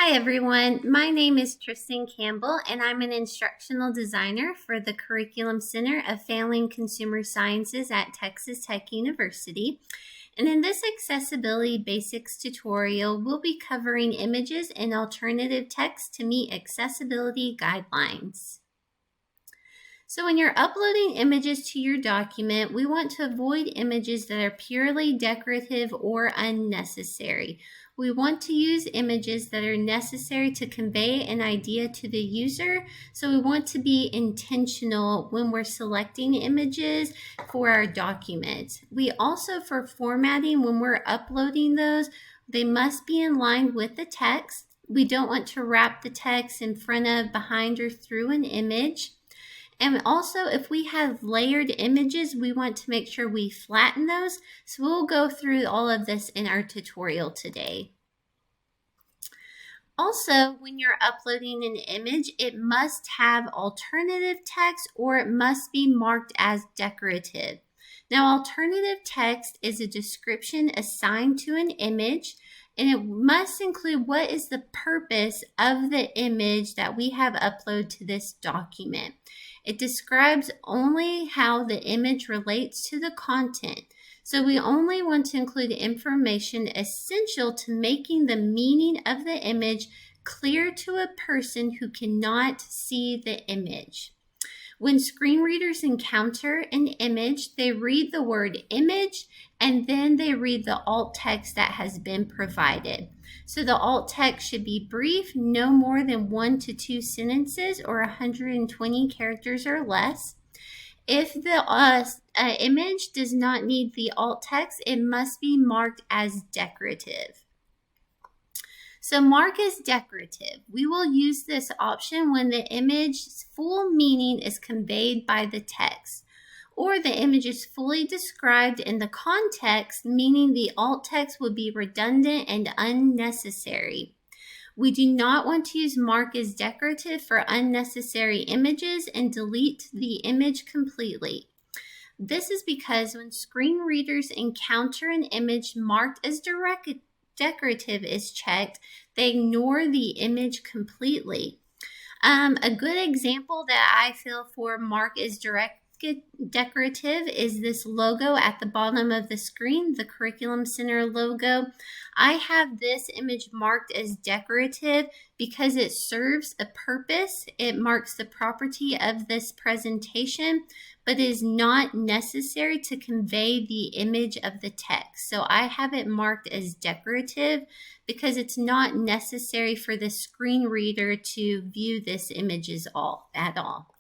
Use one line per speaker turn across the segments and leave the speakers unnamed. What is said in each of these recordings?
Hi everyone, my name is Tristan Campbell and I'm an instructional designer for the Curriculum Center of Family and Consumer Sciences at Texas Tech University. And in this Accessibility Basics tutorial, we'll be covering images and alternative text to meet accessibility guidelines. So when you're uploading images to your document, we want to avoid images that are purely decorative or unnecessary. We want to use images that are necessary to convey an idea to the user. So we want to be intentional when we're selecting images for our document. We also, for formatting, when we're uploading those, they must be in line with the text. We don't want to wrap the text in front of, behind, or through an image. And also, if we have layered images, we want to make sure we flatten those. So we'll go through all of this in our tutorial today. Also, when you're uploading an image, it must have alternative text or it must be marked as decorative. Now, alternative text is a description assigned to an image, and it must include what is the purpose of the image that we have uploaded to this document. It describes only how the image relates to the content. So we only want to include information essential to making the meaning of the image clear to a person who cannot see the image. When screen readers encounter an image, they read the word image and then they read the alt text that has been provided. So the alt text should be brief, no more than 1 to 2 sentences or 120 characters or less. If the image does not need the alt text, it must be marked as decorative. So mark as decorative. We will use this option when the image's full meaning is conveyed by the text, or the image is fully described in the context, meaning the alt text would be redundant and unnecessary. We do not want to use mark as decorative for unnecessary images and delete the image completely. This is because when screen readers encounter an image marked as decorative is checked, they ignore the image completely. A good example that I feel for mark as decorative is this logo at the bottom of the screen, the Curriculum Center logo. I have this image marked as decorative because it serves a purpose. It marks the property of this presentation, but is not necessary to convey the image of the text. So I have it marked as decorative because it's not necessary for the screen reader to view this image at all.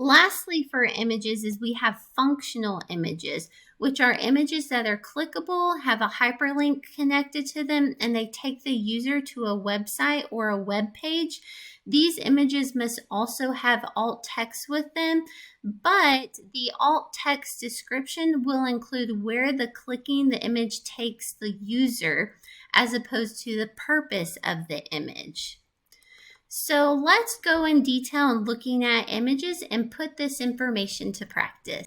Lastly, for images is we have functional images, which are images that are clickable, have a hyperlink connected to them, and they take the user to a website or a web page. These images must also have alt text with them, but the alt text description will include where the clicking the image takes the user as opposed to the purpose of the image. So let's go in detail in looking at images and put this information to practice.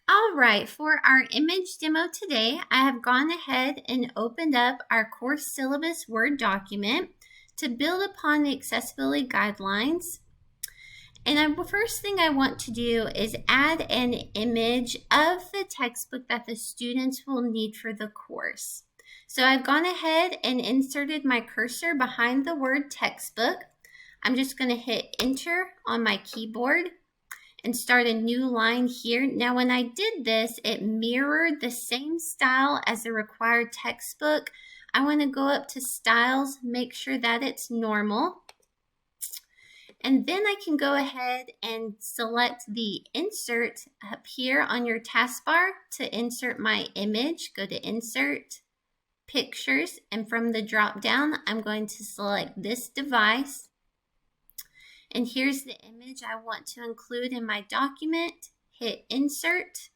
All right, for our image demo today, I have gone ahead and opened up our course syllabus Word document to build upon the accessibility guidelines. And the first thing I want to do is add an image of the textbook that the students will need for the course. So I've gone ahead and inserted my cursor behind the word textbook. I'm just going to hit enter on my keyboard and start a new line here. Now, when I did this, it mirrored the same style as the required textbook. I want to go up to styles, make sure that it's normal. And then I can go ahead and select the insert up here on your taskbar to insert my image. Go to insert, pictures, and from the drop down, I'm going to select this device. And here's the image I want to include in my document. Hit insert.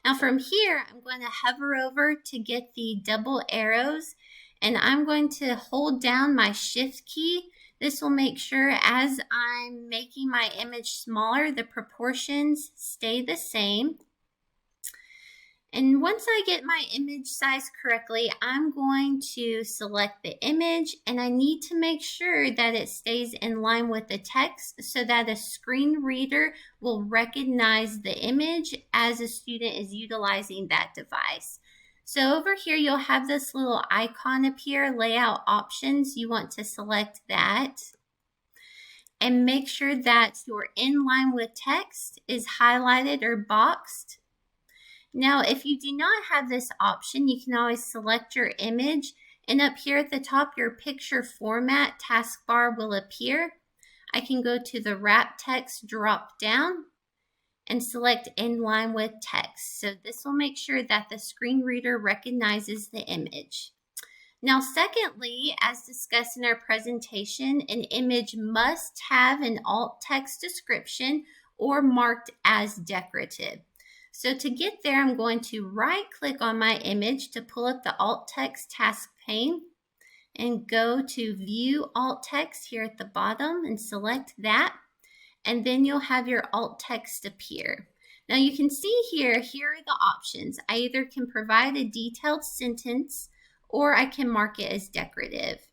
Now from here, I'm going to hover over to get the double arrows, and I'm going to hold down my shift key. This will make sure as I'm making my image smaller, the proportions stay the same. And once I get my image size correctly, I'm going to select the image, and I need to make sure that it stays in line with the text so that a screen reader will recognize the image as a student is utilizing that device. So over here, you'll have this little icon appear, layout options. You want to select that and make sure that your inline with text is highlighted or boxed. Now, if you do not have this option, you can always select your image, and up here at the top, your picture format taskbar will appear. I can go to the wrap text drop down and select inline with text. So this will make sure that the screen reader recognizes the image. Now, secondly, as discussed in our presentation, an image must have an alt text description or marked as decorative. So to get there, I'm going to right-click on my image to pull up the alt text task pane and go to View Alt Text here at the bottom and select that. And then you'll have your alt text appear. Now you can see here are the options. I either can provide a detailed sentence or I can mark it as decorative.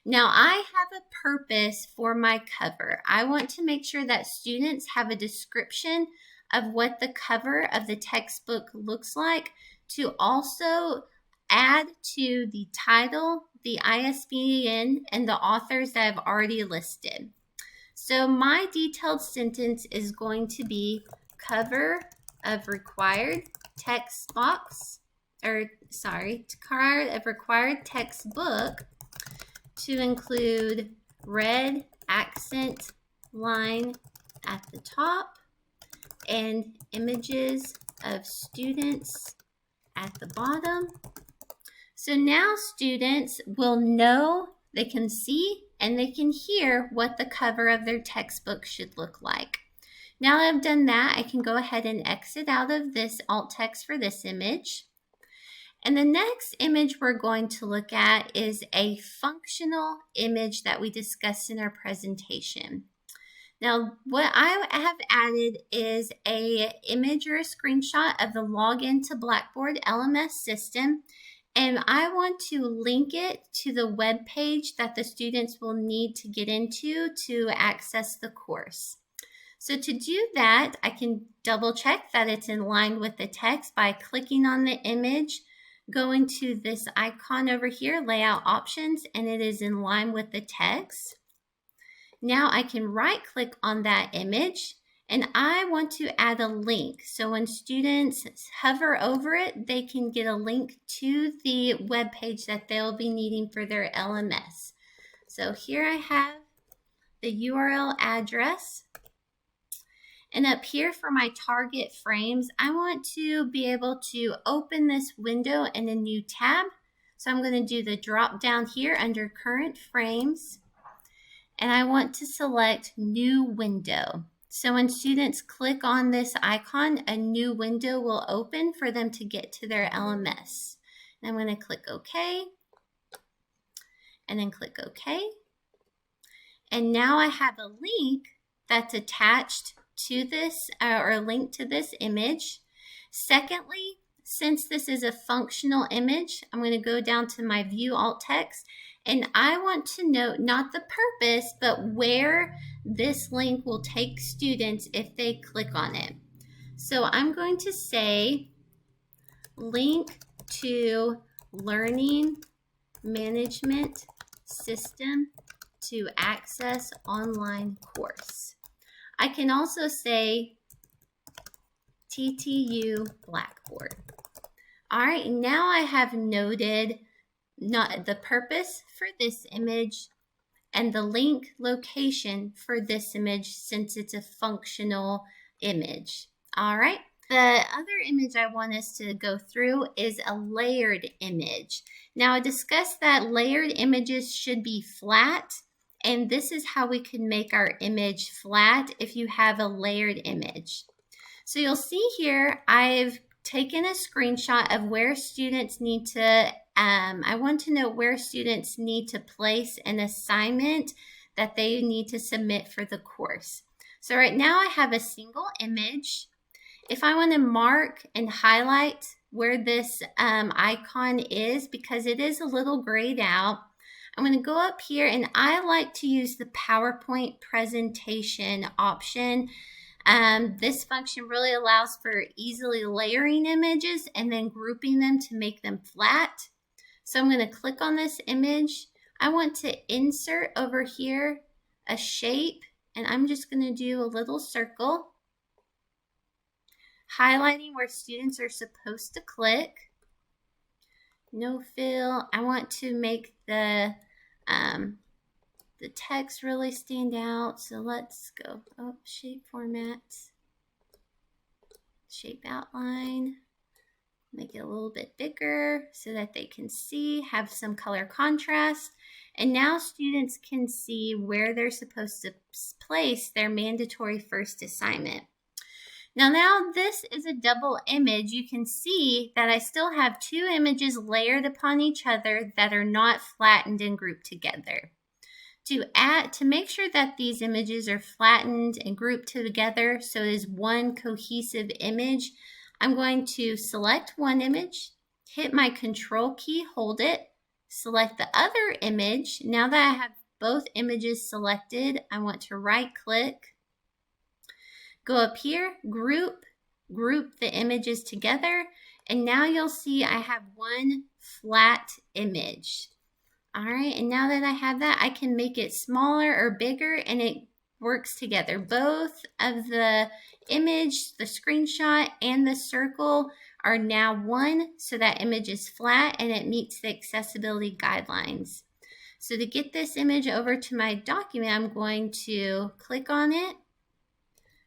Now I have a purpose for my cover. I want to make sure that students have a description of what the cover of the textbook looks like, to also add to the title, the ISBN, and the authors that I've already listed. So my detailed sentence is going to be cover of required textbook to include red accent line at the top and images of students at the bottom. So now students will know, they can see and they can hear what the cover of their textbook should look like. Now that I've done that, I can go ahead and exit out of this alt text for this image. And the next image we're going to look at is a functional image that we discussed in our presentation. Now, what I have added is an image or a screenshot of the login to Blackboard LMS system, and I want to link it to the web page that the students will need to get into to access the course. So to do that, I can double check that it's in line with the text by clicking on the image, going to this icon over here, layout options, and it is in line with the text. Now I can right click on that image and I want to add a link. So when students hover over it, they can get a link to the web page that they'll be needing for their LMS. So here I have the URL address. And up here for my target frames, I want to be able to open this window in a new tab. So I'm going to do the drop down here under current frames. And I want to select new window. So when students click on this icon, a new window will open for them to get to their LMS. And I'm going to click OK. And then click OK. And now I have a link that's attached to this or linked to this image. Secondly, since this is a functional image, I'm going to go down to my view alt text, and I want to note not the purpose, but where this link will take students if they click on it. So I'm going to say link to learning management system to access online course. I can also say TTU Blackboard. All right, now I have noted not the purpose for this image and the link location for this image since it's a functional image. All right, the other image I want us to go through is a layered image. Now I discussed that layered images should be flat, and this is how we can make our image flat if you have a layered image. So you'll see here I've taken a screenshot of where students need to, I want to know where students need to place an assignment that they need to submit for the course. So right now I have a single image. If I want to mark and highlight where this icon is because it is a little grayed out. I'm going to go up here, and I like to use the PowerPoint presentation option. This function really allows for easily layering images and then grouping them to make them flat. So I'm going to click on this image. I want to insert over here a shape, and I'm just going to do a little circle, highlighting where students are supposed to click. No fill. I want to make the text really stand out. So let's go up, shape formats, shape outline, make it a little bit bigger so that they can see, have some color contrast. And now students can see where they're supposed to place their mandatory first assignment. Now this is a double image. You can see that I still have two images layered upon each other that are not flattened and grouped together. To make sure that these images are flattened and grouped together so it is one cohesive image, I'm going to select one image, hit my Control key, hold it, select the other image. Now that I have both images selected, I want to right-click, go up here, group the images together, and now you'll see I have one flat image. All right, and now that I have that, I can make it smaller or bigger, and it works together. Both of the image, the screenshot, and the circle are now one, so that image is flat and it meets the accessibility guidelines. So to get this image over to my document, I'm going to click on it,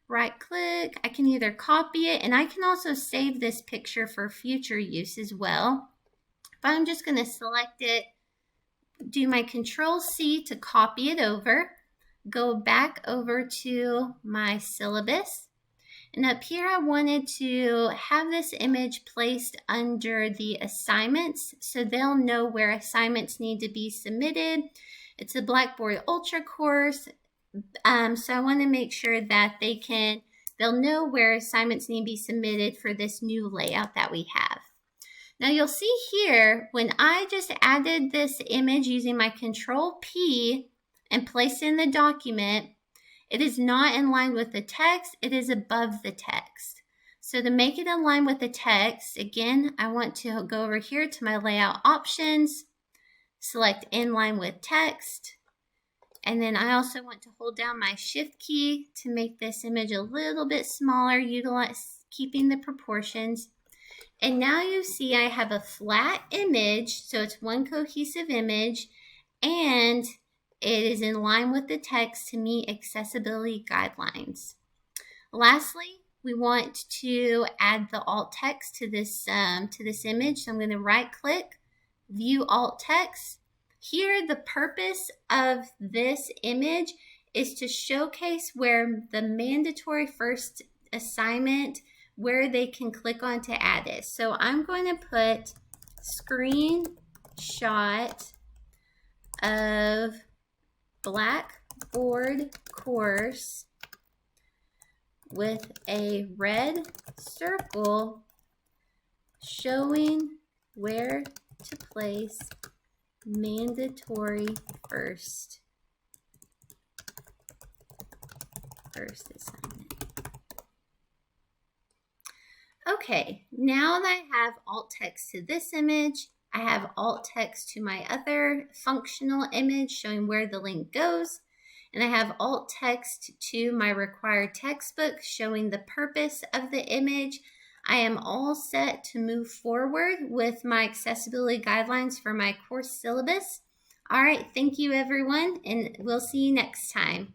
right click. I can either copy it, and I can also save this picture for future use as well. But I'm just going to select it, do my Control C to copy it over, go back over to my syllabus, and up here I wanted to have this image placed under the assignments so they'll know where assignments need to be submitted. It's a Blackboard Ultra course, so I want to make sure that they'll know where assignments need to be submitted for this new layout that we have. Now you'll see here, when I just added this image using my Control P and placed it in the document, it is not in line with the text, it is above the text. So to make it in line with the text, again, I want to go over here to my layout options, select in line with text, and then I also want to hold down my Shift key to make this image a little bit smaller, keeping the proportions. And now you see I have a flat image, so it's one cohesive image, and it is in line with the text to meet accessibility guidelines. Lastly, we want to add the alt text to this image. So I'm going to right click, view alt text. Here, the purpose of this image is to showcase where the mandatory first assignment, where they can click on to add it. So I'm going to put screenshot of Blackboard course with a red circle showing where to place mandatory first assignment. Okay, now that I have alt text to this image, I have alt text to my other functional image showing where the link goes, and I have alt text to my required textbook showing the purpose of the image. I am all set to move forward with my accessibility guidelines for my course syllabus. All right, thank you everyone, and we'll see you next time.